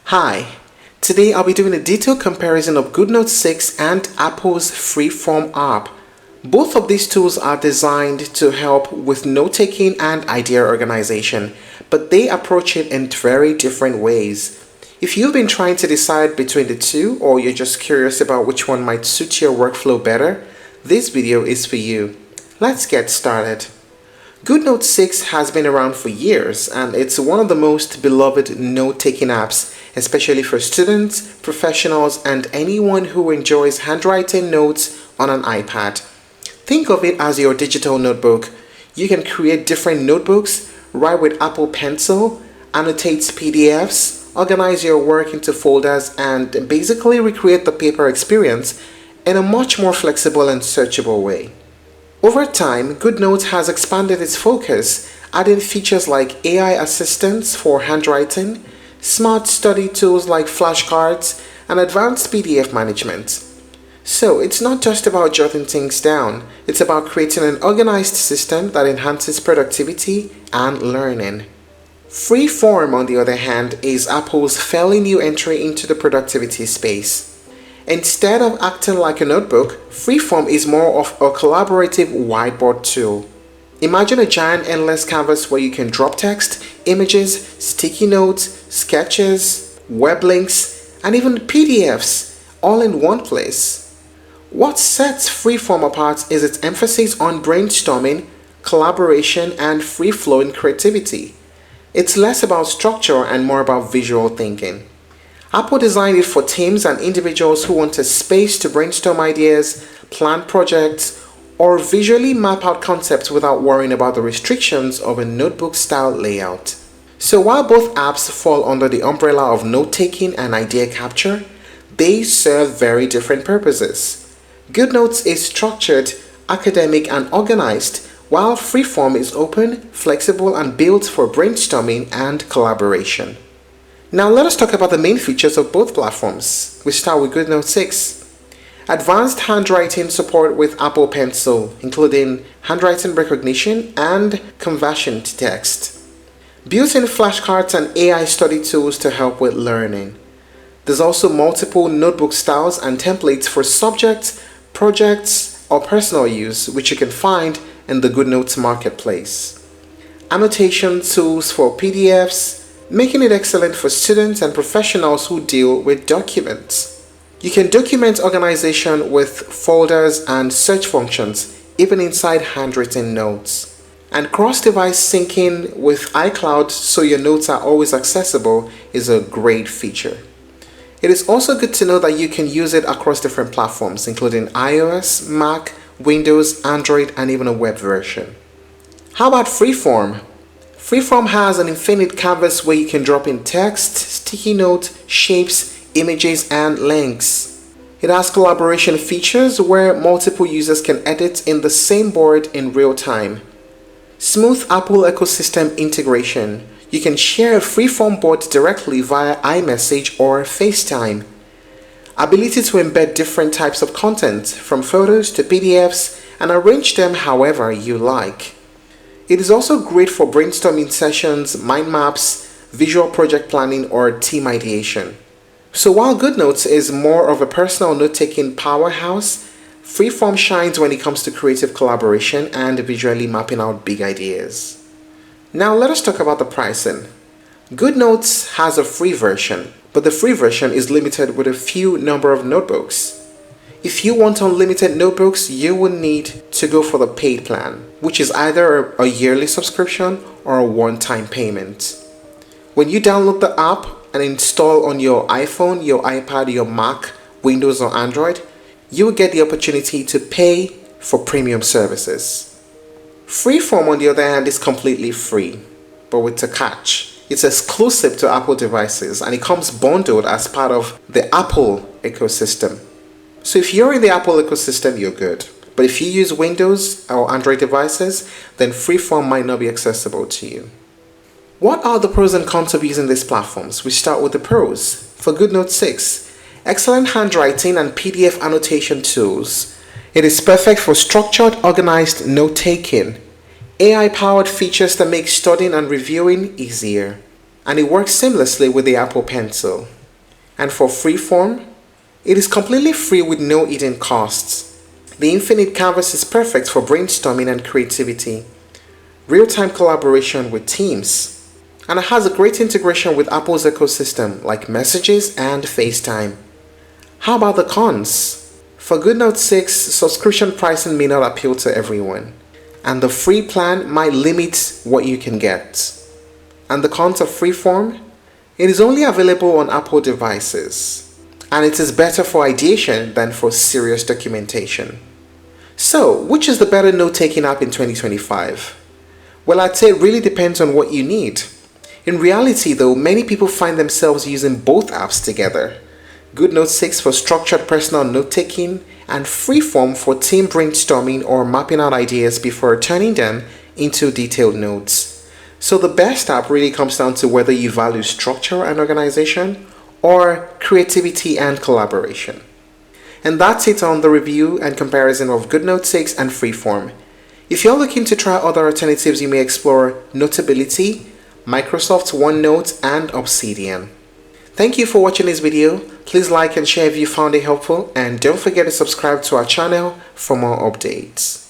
Hi, today I'll be doing a detailed comparison of GoodNotes 6 and Apple's Freeform app. Both of these tools are designed to help with note-taking and idea organization, but they approach it in very different ways. If you've been trying to decide between the two, or you're just curious about which one might suit your workflow better, this video is for you. Let's get started. GoodNotes 6 has been around for years, and it's one of the most beloved note-taking apps, especially for students, professionals, and anyone who enjoys handwriting notes on an iPad. Think of it as your digital notebook. You can create different notebooks, write with Apple Pencil, annotate PDFs, organize your work into folders, and basically recreate the paper experience in a much more flexible and searchable way. Over time, GoodNotes has expanded its focus, adding features like AI assistance for handwriting, smart study tools like flashcards, and advanced PDF management. So it's not just about jotting things down, it's about creating an organized system that enhances productivity and learning. Freeform, on the other hand, is Apple's fairly new entry into the productivity space. Instead of acting like a notebook, Freeform is more of a collaborative whiteboard tool. Imagine a giant endless canvas where you can drop text, images, sticky notes, sketches, web links, and even PDFs all in one place. What sets Freeform apart is its emphasis on brainstorming, collaboration, and free-flowing creativity. It's less about structure and more about visual thinking. Apple designed it for teams and individuals who want a space to brainstorm ideas, plan projects, or visually map out concepts without worrying about the restrictions of a notebook-style layout. So while both apps fall under the umbrella of note-taking and idea capture, they serve very different purposes. GoodNotes is structured, academic, and organized, while Freeform is open, flexible, and built for brainstorming and collaboration. Now let us talk about the main features of both platforms. We start with GoodNotes 6. Advanced handwriting support with Apple Pencil, including handwriting recognition and conversion to text. Built-in flashcards and AI study tools to help with learning. There's also multiple notebook styles and templates for subjects, projects, or personal use, which you can find in the GoodNotes marketplace. Annotation tools for PDFs, making it excellent for students and professionals who deal with documents. You can document organization with folders and search functions, even inside handwritten notes. And cross-device syncing with iCloud so your notes are always accessible is a great feature. It is also good to know that you can use it across different platforms, including iOS, Mac, Windows, Android, and even a web version. How about Freeform? Freeform has an infinite canvas where you can drop in text, sticky notes, shapes, images, and links. It has collaboration features where multiple users can edit in the same board in real time. Smooth Apple ecosystem integration. You can share a Freeform board directly via iMessage or FaceTime. Ability to embed different types of content, from photos to PDFs, and arrange them however you like. It is also great for brainstorming sessions, mind maps, visual project planning, or team ideation. So while GoodNotes is more of a personal note-taking powerhouse, Freeform shines when it comes to creative collaboration and visually mapping out big ideas. Now let us talk about the pricing. GoodNotes has a free version, but the free version is limited with a few number of notebooks. If you want unlimited notebooks, you will need to go for the paid plan, which is either a yearly subscription or a one-time payment. When you download the app and install on your iPhone, your iPad, your Mac, Windows, or Android, you will get the opportunity to pay for premium services. Freeform, on the other hand, is completely free, but with a catch. It's exclusive to Apple devices and it comes bundled as part of the Apple ecosystem. So if you're in the Apple ecosystem, you're good. But if you use Windows or Android devices, then Freeform might not be accessible to you. What are the pros and cons of using these platforms? We start with the pros. For GoodNotes 6, excellent handwriting and PDF annotation tools. It is perfect for structured, organized note-taking. AI-powered features that make studying and reviewing easier. and it works seamlessly with the Apple Pencil. And for Freeform, it is completely free with no hidden costs. The infinite canvas is perfect for brainstorming and creativity, real-time collaboration with teams, and it has a great integration with Apple's ecosystem like Messages and FaceTime. How about the cons? For GoodNotes 6, subscription pricing may not appeal to everyone, and the free plan might limit what you can get. And the cons of Freeform? It is only available on Apple devices, and it is better for ideation than for serious documentation. So, which is the better note-taking app in 2025? Well, I'd say it really depends on what you need. In reality though, many people find themselves using both apps together. GoodNotes 6 for structured personal note-taking and Freeform for team brainstorming or mapping out ideas before turning them into detailed notes. So the best app really comes down to whether you value structure and organization or creativity and collaboration. And that's it on the review and comparison of GoodNotes 6 and Freeform. If you're looking to try other alternatives, you may explore Notability, Microsoft OneNote, and Obsidian. Thank you for watching this video. Please like and share if you found it helpful, and don't forget to subscribe to our channel for more updates.